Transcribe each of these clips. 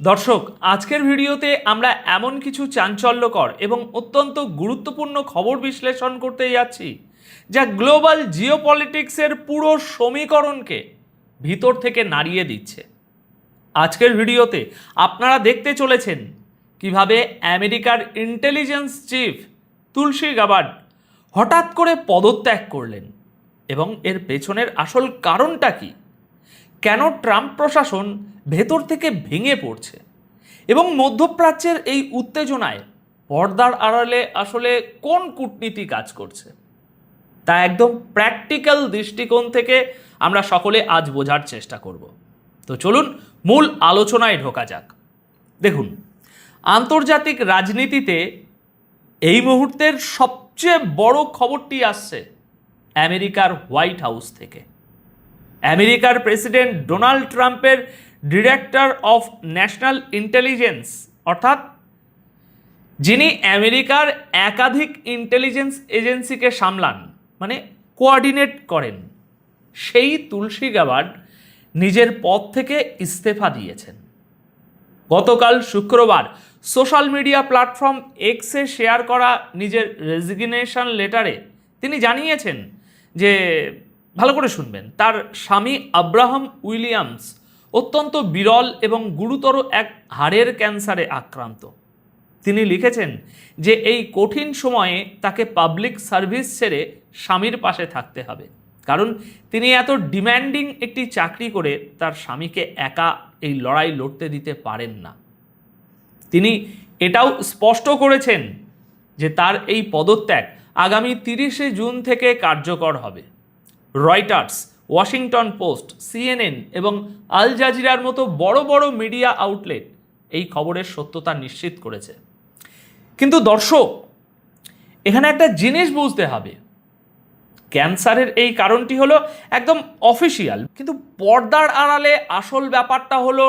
দর্শক, আজকের ভিডিওতে আমরা এমন কিছু চাঞ্চল্যকর এবং অত্যন্ত গুরুত্বপূর্ণ খবর বিশ্লেষণ করতে যাচ্ছি যা গ্লোবাল জিওপলিটিক্সের পুরো সমীকরণকে ভিতর থেকে নাড়িয়ে দিচ্ছে। আজকের ভিডিওতে আপনারা দেখতে চলেছেন কিভাবে আমেরিকার ইন্টেলিজেন্স চিফ তুলসী গাবার্ড হঠাৎ করে পদত্যাগ করলেন এবং এর পেছনের আসল কারণটা কি, কেন ট্রাম্প প্রশাসন ভেতর থেকে ভেঙে পড়ছে এবং মধ্যপ্রাচ্যের এই উত্তেজনায় পর্দার আড়ালে আসলে কোন কূটনীতি কাজ করছে, তা একদম প্র্যাকটিক্যাল দৃষ্টিকোণ থেকে আমরা সকলে আজ বোঝার চেষ্টা করব। তো চলুন মূল আলোচনায় ঢোকা যাক। দেখুন, আন্তর্জাতিক রাজনীতিতে এই মুহূর্তের সবচেয়ে বড় খবরটি আসছে আমেরিকার হোয়াইট হাউস থেকে। আমেরিকার প্রেসিডেন্ট ডোনাল্ড ট্রাম্পের ডিরেক্টর অফ ন্যাশনাল ইন্টেলিজেন্স, অর্থাৎ যিনি আমেরিকার একাধিক ইন্টেলিজেন্স এজেন্সিকে সামলান, মানে কোঅর্ডিনেট করেন, সেই তুলসী গাবার্ড নিজের পদ থেকে ইস্তফা দিয়েছেন। গতকাল শুক্রবার সোশ্যাল মিডিয়া প্ল্যাটফর্ম এক্সে শেয়ার করা নিজের রেজিগনেশন লেটারে তিনি জানিয়েছেন যে, ভালো করে শুনবেন, তার স্বামী আব্রাহাম উইলিয়ামস অত্যন্ত বিরল এবং গুরুতর এক হাড়ের ক্যান্সারে আক্রান্ত। তিনি লিখেছেন যে এই কঠিন সময়ে তাকে পাবলিক সার্ভিস ছেড়ে স্বামীর পাশে থাকতে হবে, কারণ তিনি এত ডিম্যান্ডিং একটি চাকরি করে তার স্বামীকে একা এই লড়াই লড়তে দিতে পারেন না। তিনি এটাও স্পষ্ট করেছেন যে তার এই পদত্যাগ আগামী 30শে জুন থেকে কার্যকর হবে। রয়টার্স, ওয়াশিংটন পোস্ট, সিএনএন এবং আল জাজিরার মতো বড় বড় মিডিয়া আউটলেট এই খবরের সত্যতা নিশ্চিত করেছে। কিন্তু দর্শক, এখানে একটা জিনিস বুঝতে হবে, ক্যান্সারের এই কারণটি হলো একদম অফিসিয়াল, কিন্তু পর্দার আড়ালে আসল ব্যাপারটা হলো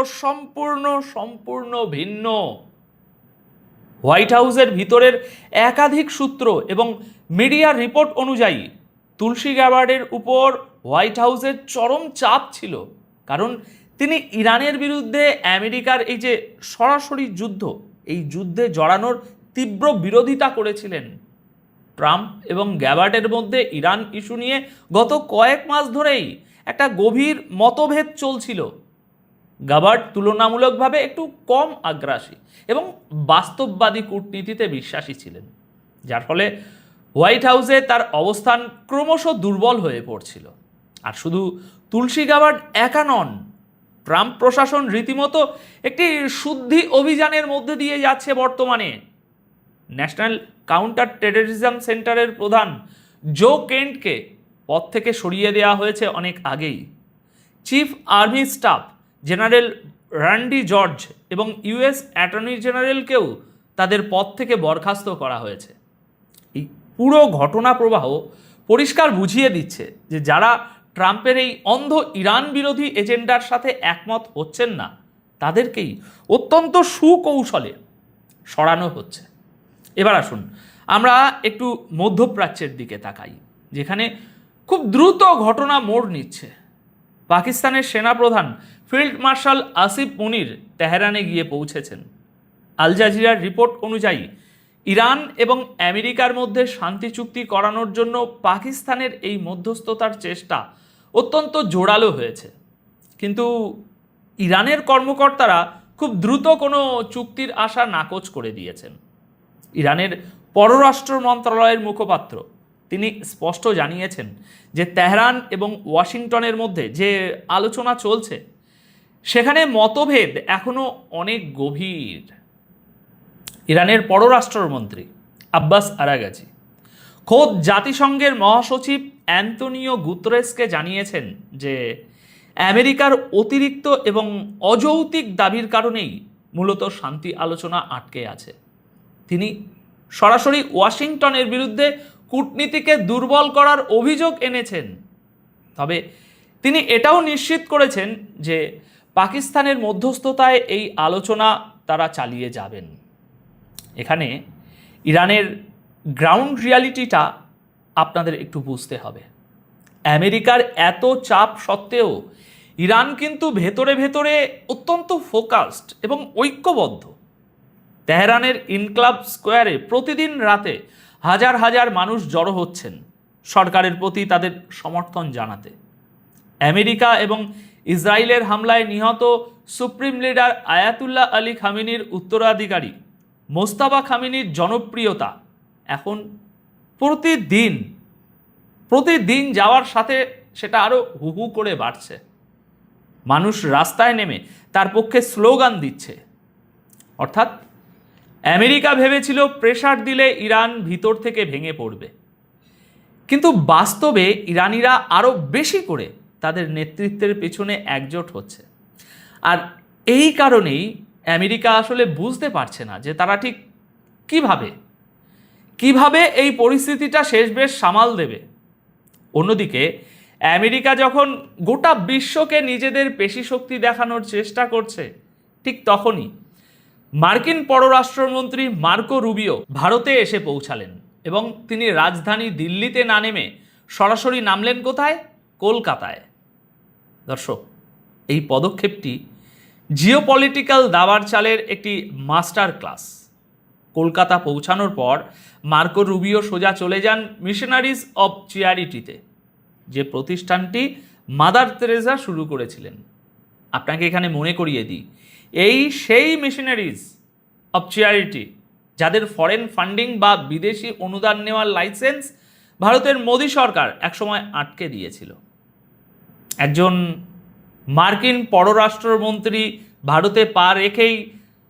সম্পূর্ণ ভিন্ন। হোয়াইট হাউসের ভিতরের একাধিক সূত্র এবং মিডিয়ার রিপোর্ট অনুযায়ী তুলসী গাবার্ডের উপর হোয়াইট হাউসের চরম চাপ ছিল, কারণ তিনি ইরানের বিরুদ্ধে আমেরিকার এই যে সরাসরি যুদ্ধ, এই যুদ্ধে জড়ানোর তীব্র বিরোধিতা করেছিলেন। ট্রাম্প এবং গ্যাবার্ডের মধ্যে ইরান ইস্যু নিয়ে গত কয়েক মাস ধরেই একটা গভীর মতভেদ চলছিল। গাবার্ড তুলনামূলকভাবে একটু কম আগ্রাসী এবং বাস্তববাদী কূটনীতিতে বিশ্বাসী ছিলেন, যার ফলে হোয়াইট হাউসে তার অবস্থান ক্রমশ দুর্বল হয়ে পড়ছিল। আর শুধু তুলসী গাবার্ড একা নন, ট্রাম্প প্রশাসন রীতিমতো একটি শুদ্ধি অভিযানের মধ্যে দিয়ে যাচ্ছে বর্তমানে। ন্যাশনাল কাউন্টার টেররিজম সেন্টারের প্রধান জো কেন্টকে পদ থেকে সরিয়ে দেওয়া হয়েছে অনেক আগেই। Chief army staff general Randy George এবং ইউএস অ্যাটর্নি জেনারেলকেও তাদের পদ থেকে বরখাস্ত করা হয়েছে। এই পুরো ঘটনা প্রবাহ পরিষ্কার বুঝিয়ে দিচ্ছে যে যারা ট্রাম্পের এই অন্ধ ইরান বিরোধী এজেন্ডার সাথে একমত হচ্ছেন না, তাদেরকেই অত্যন্ত সুকৌশলে সরানো হচ্ছে। এবার আসুন আমরা একটু মধ্যপ্রাচ্যের দিকে তাকাই, যেখানে খুব দ্রুত ঘটনা মোড় নিচ্ছে। পাকিস্তানের সেনাপ্রধান ফিল্ড মার্শাল আসিফ মুনির তেহরানে গিয়ে পৌঁছেছেন। আল জাজিরার রিপোর্ট অনুযায়ী ইরান এবং আমেরিকার মধ্যে শান্তি চুক্তি করানোর জন্য পাকিস্তানের এই মধ্যস্থতার চেষ্টা অত্যন্ত জোরালো হয়েছে, কিন্তু ইরানের কর্মকর্তারা খুব দ্রুত কোনো চুক্তির আশা নাকচ করে দিয়েছেন। ইরানের পররাষ্ট্র মন্ত্রণালয়ের মুখপাত্র তিনি স্পষ্ট জানিয়েছেন যে তেহরান এবং ওয়াশিংটনের মধ্যে যে আলোচনা চলছে সেখানে মতভেদ এখনও অনেক গভীর। ইরানের পররাষ্ট্রমন্ত্রী আব্বাস আরাগাচি খোদ জাতিসংঘের মহাসচিব অ্যান্তোনিও গুতেরেসকে জানিয়েছেন যে আমেরিকার অতিরিক্ত এবং অযৌক্তিক দাবির কারণেই মূলত শান্তি আলোচনা আটকে আছে। তিনি সরাসরি ওয়াশিংটনের বিরুদ্ধে কূটনীতিকে দুর্বল করার অভিযোগ এনেছেন, তবে তিনি এটাও নিশ্চিত করেছেন যে পাকিস্তানের মধ্যস্থতায় এই আলোচনা তারা চালিয়ে যাবেন। এখানে ইরানের গ্রাউন্ড রিয়ালিটিটা আপনাদের একটু বুঝতে হবে। আমেরিকার এত চাপ সত্ত্বেও ইরান কিন্তু ভেতরে ভেতরে অত্যন্ত ফোকাসড এবং ঐক্যবদ্ধ। তেহরানের ইনকলাব স্কোয়ারে প্রতিদিন রাতে হাজার হাজার মানুষ জড়ো হচ্ছেন সরকারের প্রতি তাদের সমর্থন জানাতে। আমেরিকা এবং ইসরায়েলের হামলায় নিহত সুপ্রিম লিডার আয়াতুল্লাহ আলী খামেনির উত্তরাধিকারী মোস্তাফা খামেনির জনপ্রিয়তা এখন প্রতিদিন যাওয়ার সাথে সেটা আরও হু হু করে বাড়ছে। মানুষ রাস্তায় নেমে তার পক্ষে স্লোগান দিচ্ছে। অর্থাৎ আমেরিকা ভেবেছিল প্রেসার দিলে ইরান ভিতর থেকে ভেঙে পড়বে, কিন্তু বাস্তবে ইরানিরা আরও বেশি করে তাদের নেতৃত্বের পেছনে একজোট হচ্ছে। আর এই কারণেই আমেরিকা আসলে বুঝতে পারছে না যে তারা ঠিক কিভাবে এই পরিস্থিতিটা শেষ বেশ সামাল দেবে। অন্যদিকে আমেরিকা যখন গোটা বিশ্বকে নিজেদের পেশি শক্তি দেখানোর চেষ্টা করছে, ঠিক তখনই মার্কিন পররাষ্ট্রমন্ত্রী মার্কো রুবিও ভারতে এসে পৌঁছালেন এবং তিনি রাজধানী দিল্লিতে না নেমে সরাসরি নামলেন কোথায়? কলকাতায়। দর্শক, এই পদক্ষেপটি জিওপলিটিক্যাল দাবার চালের একটি মাস্টার ক্লাস। কলকাতা পৌঁছানোর পর মার্কো রুবিও সোজা চলে যান মিশনারিজ অব চ্যারিটিতে, যে প্রতিষ্ঠানটি মাদার তেরেসা শুরু করেছিলেন। আপনাকে এখানে মনে করিয়ে দিই, এই সেই মিশনারিজ অব চ্যারিটি যাদের ফরেন ফান্ডিং বা বিদেশি অনুদান নেওয়ার লাইসেন্স ভারতের মোদী সরকার একসময় আটকে দিয়েছিল। একজন মার্কিন পররাষ্ট্রমন্ত্রী ভারতে পা রেখেই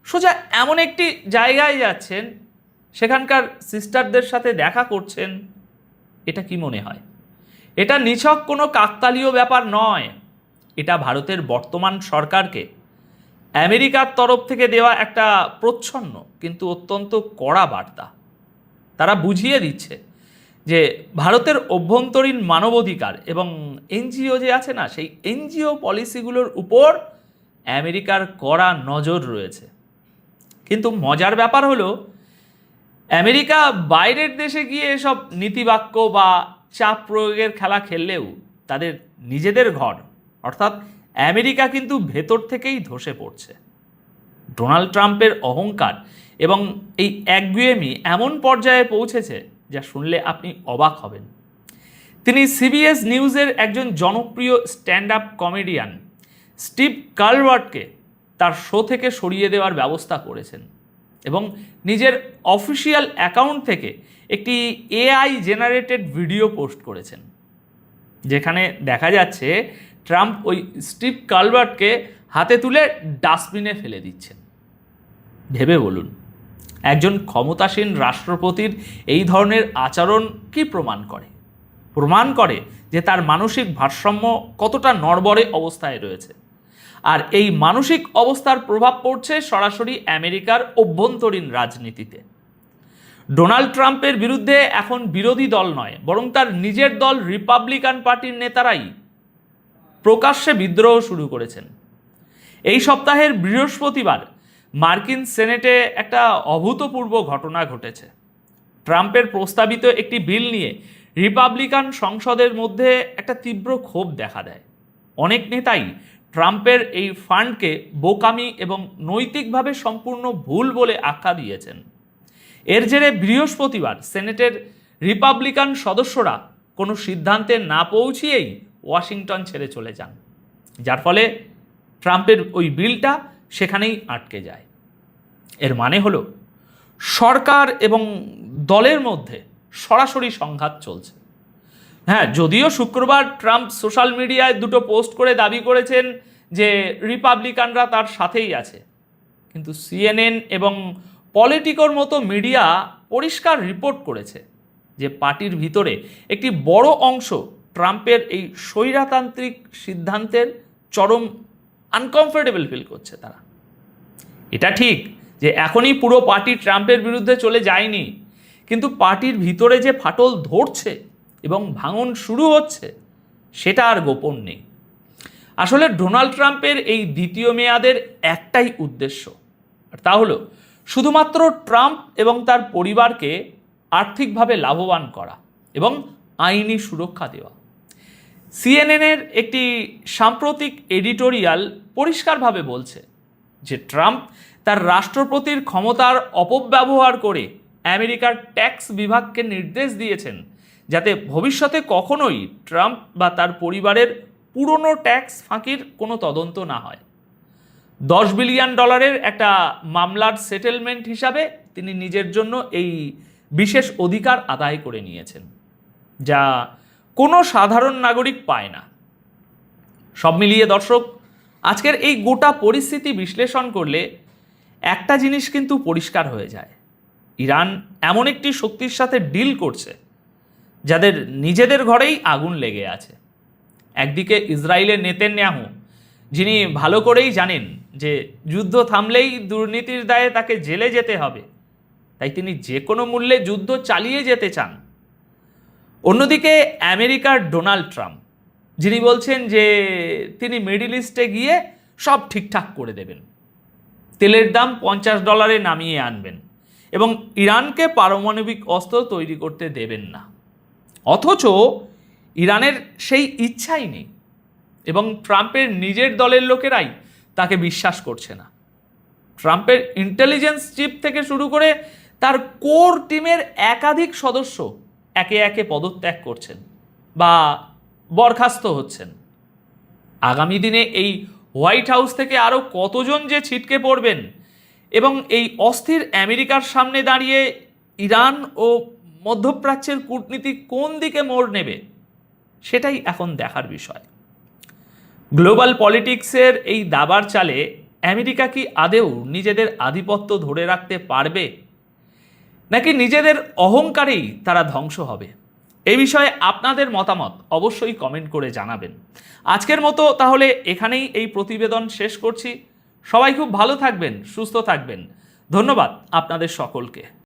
সোজা এমন একটি জায়গায় যাচ্ছেন, সেখানকার সিস্টারদের সাথে দেখা করছেন। এটা কি মনে হয়? এটা নিছক কোনো কাকতালীয় ব্যাপার নয়। এটা ভারতের বর্তমান সরকারকে আমেরিকার তরফ থেকে দেওয়া একটা প্রচ্ছন্ন কিন্তু অত্যন্ত কড়া বার্তা। তারা বুঝিয়ে দিচ্ছে যে ভারতের অভ্যন্তরীণ মানবাধিকার এবং এনজিও যে আছে না, সেই এনজিও পলিসিগুলোর উপর আমেরিকার কড়া নজর রয়েছে। কিন্তু মজার ব্যাপার হলো, আমেরিকা বাইরের দেশে গিয়ে এসব নীতিবাক্য বা চাপ প্রয়োগের খেলা খেললেও তাদের নিজেদের ঘর অর্থাৎ আমেরিকা কিন্তু ভেতর থেকেই ধসে পড়ছে। ডোনাল্ড ট্রাম্পের অহংকার এবং এই একগুঁয়েমি এমন পর্যায়ে পৌঁছেছে যা শুনলে আপনি অবাক হবেন। তিনি সিবিএস নিউজের একজন জনপ্রিয় স্ট্যান্ড আপ কমেডিয়ান স্টিভ কালবার্টকে তার শো থেকে সরিয়ে দেওয়ার ব্যবস্থা করেছেন এবং নিজের অফিসিয়াল অ্যাকাউন্ট থেকে একটি এআই জেনারেটেড ভিডিও পোস্ট করেছেন, যেখানে দেখা যাচ্ছে ট্রাম্প ওই স্টিভ কালবার্টকে হাতে তুলে ডাস্টবিনে ফেলে দিচ্ছেন। ভেবে বলুন, একজন ক্ষমতাসীন রাষ্ট্রপতির এই ধরনের আচরণ কি প্রমাণ করে? প্রমাণ করে যে তার মানসিক ভারসাম্য কতটা নড়বড়ে অবস্থায় রয়েছে। আর এই মানসিক অবস্থার প্রভাব পড়ছে সরাসরি আমেরিকার অভ্যন্তরীণ রাজনীতিতে। ডোনাল্ড ট্রাম্পের বিরুদ্ধে এখন বিরোধী দল নয়, বরং তার নিজের দল রিপাবলিকান পার্টির নেতারাই প্রকাশ্যে বিদ্রোহ শুরু করেছেন। এই সপ্তাহের বৃহস্পতিবার মার্কিন সেনেটে একটা অভূতপূর্ব ঘটনা ঘটেছে। ট্রাম্পের প্রস্তাবিত একটি বিল নিয়ে রিপাবলিকান সংসদের মধ্যে একটা তীব্র ক্ষোভ দেখা দেয়। অনেক নেতাই ট্রাম্পের এই ফান্ডকে বোকামি এবং নৈতিকভাবে সম্পূর্ণ ভুল বলে আখ্যা দিয়েছেন। এর জেরে বৃহস্পতিবার সেনেটের রিপাবলিকান সদস্যরা কোনো সিদ্ধান্তে না পৌঁছিয়েই ওয়াশিংটন ছেড়ে চলে যান, যার ফলে ট্রাম্পের ওই বিলটা সেখানেই আটকে যায়। এর মানে হলো সরকার এবং দলের মধ্যে সরাসরি সংঘাত চলছে। হ্যাঁ, যদিও শুক্রবার ট্রাম্প সোশ্যাল মিডিয়ায় দুটো পোস্ট করে দাবি করেছেন যে রিপাবলিকানরা তার সাথেই আছে, কিন্তু সিএনএন এবং পলিটিকোর মতো মিডিয়া পরিষ্কার রিপোর্ট করেছে যে পার্টির ভিতরে একটি বড় অংশ ট্রাম্পের এই স্বৈরতান্ত্রিক সিদ্ধান্তের চরম আনকমফোর্টেবল ফিল করছে তারা। এটা ঠিক যে এখনই পুরো পার্টি ট্রাম্পের বিরুদ্ধে চলে যায়নি, কিন্তু পার্টির ভিতরে যে ফাটল ধরছে এবং ভাঙন শুরু হচ্ছে সেটা আর গোপন নেই। আসলে ডোনাল্ড ট্রাম্পের এই দ্বিতীয় মেয়াদের একটাই উদ্দেশ্য, আর তা হলো শুধুমাত্র ট্রাম্প এবং তার পরিবারকে আর্থিকভাবে লাভবান করা এবং আইনি সুরক্ষা দেওয়া। সিএনএনের একটি সাম্প্রতিক এডিটোরিয়াল পরিষ্কারভাবে বলছে যে ট্রাম্প তার রাষ্ট্রপতির ক্ষমতার অপব্যবহার করে আমেরিকার ট্যাক্স বিভাগকে নির্দেশ দিয়েছেন যাতে ভবিষ্যতে কখনোই ট্রাম্প বা তার পরিবারের পুরনো ট্যাক্স ফাঁকির কোনো তদন্ত না হয়। $10 বিলিয়ন একটা মামলার সেটেলমেন্ট হিসাবে তিনি নিজের জন্য এই বিশেষ অধিকার আদায় করে নিয়েছেন, যা কোনো সাধারণ নাগরিক পায় না। সব মিলিয়ে দর্শক, আজকের এই গোটা পরিস্থিতি বিশ্লেষণ করলে একটা জিনিস কিন্তু পরিষ্কার হয়ে যায়, ইরান এমন একটি শক্তির সাথে ডিল করছে যাদের নিজেদের ঘরেই আগুন লেগে আছে। একদিকে ইসরায়েলের নেতানিয়াহু, যিনি ভালো করেই জানেন যে যুদ্ধ থামলেই দুর্নীতির দায়ে তাকে জেলে যেতে হবে, তাই তিনি যে কোনো মূল্যে যুদ্ধ চালিয়ে যেতে চান। অন্যদিকে আমেরিকার ডোনাল্ড ট্রাম্প, যিনি বলছেন যে তিনি মিডল ইস্টে গিয়ে সব ঠিকঠাক করে দেবেন, তেলের দাম $50 নামিয়ে আনবেন এবং ইরানকে পারমাণবিক অস্ত্র তৈরি করতে দেবেন না। অথচ ইরানের সেই ইচ্ছাই নেই এবং ট্রাম্পের নিজের দলের লোকেরাই তাকে বিশ্বাস করছে না। ট্রাম্পের ইন্টেলিজেন্স চিফ থেকে শুরু করে তার কোর টিমের একাধিক সদস্য একে একে পদত্যাগ করছেন বা বরখাস্ত হচ্ছেন। আগামী দিনে এই হোয়াইট হাউস থেকে আরও কতজন যে ছিটকে পড়বেন এবং এই অস্থির আমেরিকার সামনে দাঁড়িয়ে ইরান ও মধ্যপ্রাচ্যের কূটনীতি কোন দিকে মোড় নেবে, সেটাই এখন দেখার বিষয়। গ্লোবাল পলিটিক্সের এই দাবার চালে আমেরিকা কি আদেও নিজেদের আধিপত্য ধরে রাখতে পারবে, নাকি নিজেদের অহংকারেই তারা ধ্বংস হবে? এই বিষয়ে আপনাদের মতামত অবশ্যই কমেন্ট করে জানাবেন। আজকের মতো তাহলে এখানেই এই প্রতিবেদন শেষ করছি। সবাই খুব ভালো থাকবেন, সুস্থ থাকবেন। ধন্যবাদ আপনাদের সকলকে।